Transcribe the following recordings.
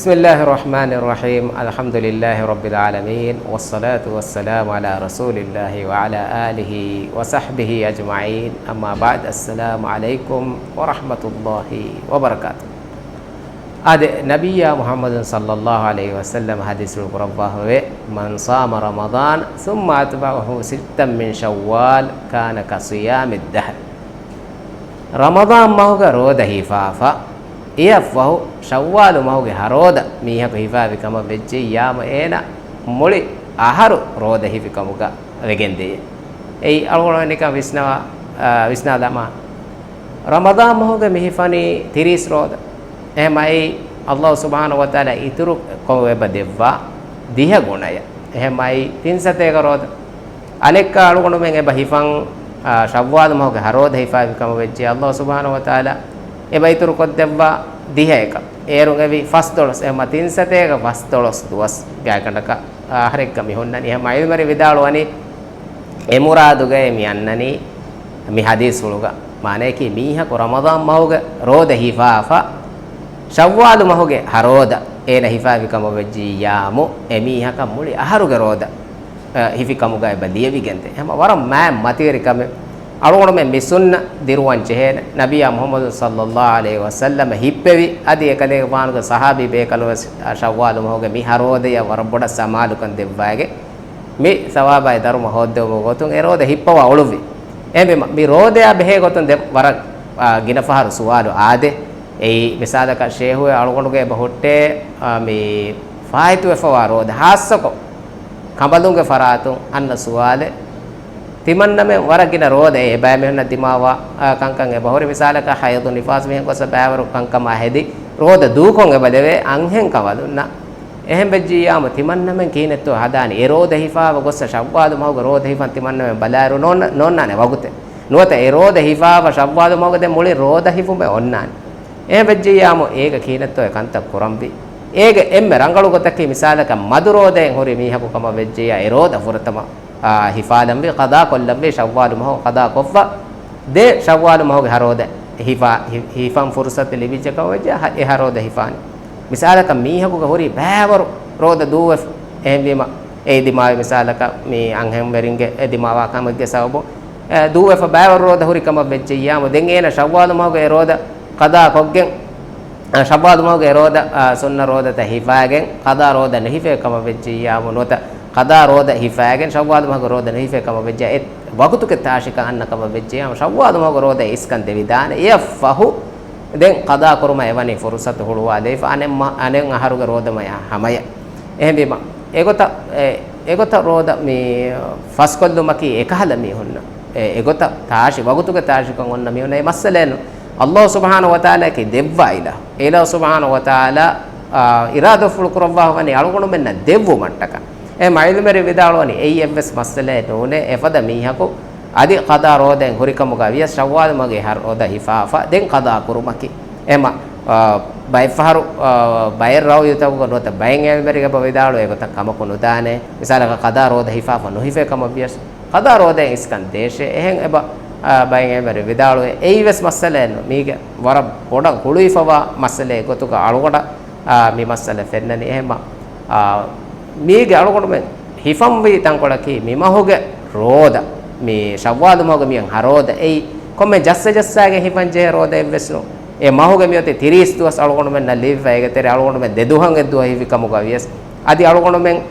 بسم الله الرحمن الرحيم الحمد لله رب العالمين والصلاة والسلام على رسول الله وعلى آله وصحبه أجمعين أما بعد السلام عليكم ورحمة الله وبركاته هذا نبي محمد صلى الله عليه وسلم حديث القربة من صام رمضان ثم أتبعه ستا من شوال كان كصيام الدهر رمضان ما هو روده فافا إيفه شوال ما هو هرودا ميه كهيفا بكما بيجي يام إينا مولي أهرو روده في كموكا وجندي أي أرونا نكام ويسنا دما رمضان ما هو مهفاني تريس رودا ما أي الله سبحانه وتعالى يترك كم بديفا ديه غنايا ما أي تنسته كرودا أنيك أرونا من بهيفان شوال ما هو هرودا هيفا بكما بيجي الله سبحانه وتعالى එබයිතුරු කොද්දෙව්වා 10ක ඒරුගෙවි ෆස් දොලස් එම 300ක ෆස් දොලස් දුවස් ගායකණක හරෙක්ක මිහොන්නනි එහම අයුමරි විදාලවනි එමුරාදුගේ මියන්නනි මි හදීස් වලුග මානේ කි මීහ කො රමදාන් මහුගේ රෝද හිෆාෆා ශව්වාල් මහුගේ හරෝද ඒන හිෆාවිකම වෙජ්ජි යාමු එමීහක මුලි අහරුගේ රෝද හිෆිකමුගේ බදියවි ගෙන්තේ එහම වරම් මෑ මතීරිකම අලුගොණ මේ මිසුන්න දිරුවන් චෙහෙන නබියා මුහම්මද් සල්ලල්ලාහු අලයිහි වසල්ලම හිප්පෙවි අදී එකලේ වානුක සහාබී බේකලව ශව්වාල් මොහොගේ මි හරෝදය වරබොඩ සමාලුකන් දෙව්වාගේ මේ සවාබයි ධර්ම හොද්දව ගොතුන් ඒ රෝද හිප්පව ඔළුවි එබෙම මේ රෝදය බෙහෙ ගොතුන් දෙ වර ගින පහර සුවාලු ආදේ ඒ මිසාදක ෂේහුවේ අලුගොණගේ බහොට්ටේ මේ ෆායිතු එෆවා රෝද හාස්සකො කඹලුන්ගේ ෆරාතුන් අන්න සුවාලේ තිමන්නමෙ වරකින රෝදේ බෑ මෙන්න දිමාවා කංකං එ බහොරි විසාලක හයදු නිෆාස් මෙහෙන් කොස බෑවරු කංකම හැදි රෝද දූකොන් එ බදවේ අංහෙන් කවදුන්න එහෙන් බෙජ්ජියාම තිමන්නමෙ කීනෙත්තු හදානි ඒ රෝද හිෆාව ගොස්ස ශව්වාද මහුග රෝද හිෆන් තිමන්නමෙ බලාරු නොන්නානේ වගුතේ නුවත ඒ රෝද හිෆාව ශව්වාද මහුග දෙ මුලි රෝද හිෆුඹ ඔන්නානි එහෙන් බෙජ්ජියාම ඒක කීනෙත්තු කන්ත කුරම්බි ඒක එම්මෙ රංගලු ගොතකි මිසාලක මදු රෝදෙන් හොරි මීහකු කම බෙජ්ජියා ඒ රෝද ෆුරතම හිෆාදම් වේ කදා කොල්ලම් වේ ශව්වාල් මහ කදා කොෆා දේ ශව්වාල් මහගේ හරෝද හිෆම් ෆුර්සත් ලිවිජ කවජ ඒ හරෝද හිෆානි මිසාලක මීහකුග හොරි බෑවරු රෝද දූව එහෙම ඒ දිමාවේ මිසාලක මේ අංහෙම් වරින්ගේ ඒ දිමාවා කමගේ සවබ දූව බෑවරු රෝද හොරි කම වෙච්ච යාම දෙන් එන ශව්වාල් මහගේ රෝද කදා කොග්ගෙන් ශව්වාල් මහගේ රෝද සුන්න රෝදත හිෆාගෙන් කදා රෝද නහිෆේ කම වෙච්ච යාම නොත කදා රෝද හිෆාගෙන් ශව්වාල් මහගේ රෝද නහිෆේ කම වෙච්ච ඒ වගතුක තාශික අන්න කම වෙච්ච යාම ශව්වාල් මහගේ රෝද ඉස්කන් දෙවිදාන යෆහු දෙන් කදා කරුම එවනි ෆුර්සත් හුළුවා දෙෆ අනෙන් අහරුගේ රෝදම හමය එහෙම බීම ඒගොත රෝද මේ ෆස්කොල්දු මකි එකහල මේ හොන්න ඒගොත තාශි වගතුක තාශිකන් ඔන්න මේ ඔන්න මස්සලෙන් අල්ලාහ් සුබ්හානහු වතාලා කි දෙව්වායිලා ඒලා සුබ්හානහු වතාලා ඉරාදා ෆුල් කුරවා වනි අලුගොණ මෙන්න දෙව්ව මට්ටක ඒ මයිල්මරි විදාලවනි ඒඑෆ්එස් මස්සලේ නෝනේ එපද මීහකෝ අදි කදා රෝදෙන් හොරිකමුග විය ශව්වාල් මගේ හරෝද හිෆාෆා දෙන් කදා කුරුමකි එම බයිෆහරු බයිර් රාව යතවක නොත බයින් එල්මරිග බවිදාලෝ ඒකත කමකුණු දානේ මිසාලක කදා රෝද හිෆාෆා නොහිෆේ කම වියස් කදා රෝදෙන් ඉස්කන් දේශේ එහෙන් එබ බයින් එල්මරි විදාලෝ ඒවස් මස්සලේ මීගේ වර පොඩ කුළුයිෆවා මස්සලේ ගොතුක අලුකොට මේ මස්සලේ ෆෙන්නනි එහෙම මීගේ අලුකොට මේ හිෆම් වේ තංකොලකි මිමහුගේ රෝද මේ ශව්වාල් මහුගේ මියන් හරෝද ඒ කොම්මේ ජස්සගේ හිෆන් ජේ රෝද එවස්නෝ ඒ මහුගේ මියතේ 30 දුවස් අලුකොට මෙන්න ලීව් එකතේ අලුකොට මෙ දෙදුහන් එදුව හිවිකමුගා වියස් আদি අලුකොට මෙන්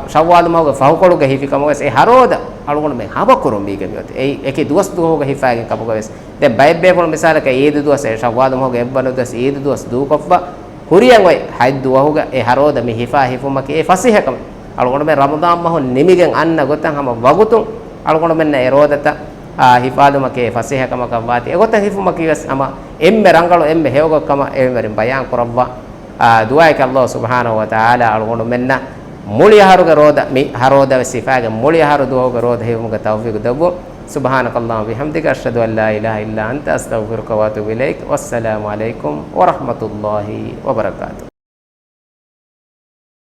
ශව්වාල් මහුගේ ෆහුකොළුගේ හිවිකමුගස් ඒ හරෝද අලුකොට මෙන් හබකුරු මීගේ මියතේ ඒ එකේ දුවස් දුවෝගේ හිෆාගෙන් කමුගා වියස් දැන් බයිබ්බේ කොන මිසාලක ඊද දුවස් ඒ ශව්වාල් මහුගේ එබ්බන දුවස් ඊද දුවස් දූකොෆ්වා කුරියන් ඔය හයිද් දුවහුගේ ඒ හරෝද මේ හිෆා හිෆුමකේ ඒ ෆසිහකම අලුකොට මෙ රමදාන් මහු නිමිගෙන් අන්න ගොතන් හැම වගුතුන් අලුකොට මෙන්න ඒ රෝදත හිෆාදුමකේ ෆසිහකමක වාති එගොත හිෆුමකීවස් අම එම්මෙ රංගලෝ එම්මෙ හේවගකම එම්මෙරින් බයන් කරවවා දුආයක අල්ලාහ් සුබ්හානහු වතාලා අලුකොට මෙන්න මුලිය හරුගේ රෝද මි හරෝද සිෆාගේ මුලිය හරු දුවගේ රෝද හේවමුගේ තෞෆීක් දබ්බෝ සුබ්හානකල්ලාහ් විහම්දික අෂ්හදු අල්ලා ඉලාහා ඉල්ලා අන්ත අස්තග්ෆිරුක ව අතූබු ඉලෛක් වස්සලාමු අලයිකුම් වරහ්මතුල්ලාහි වබරකාතුහු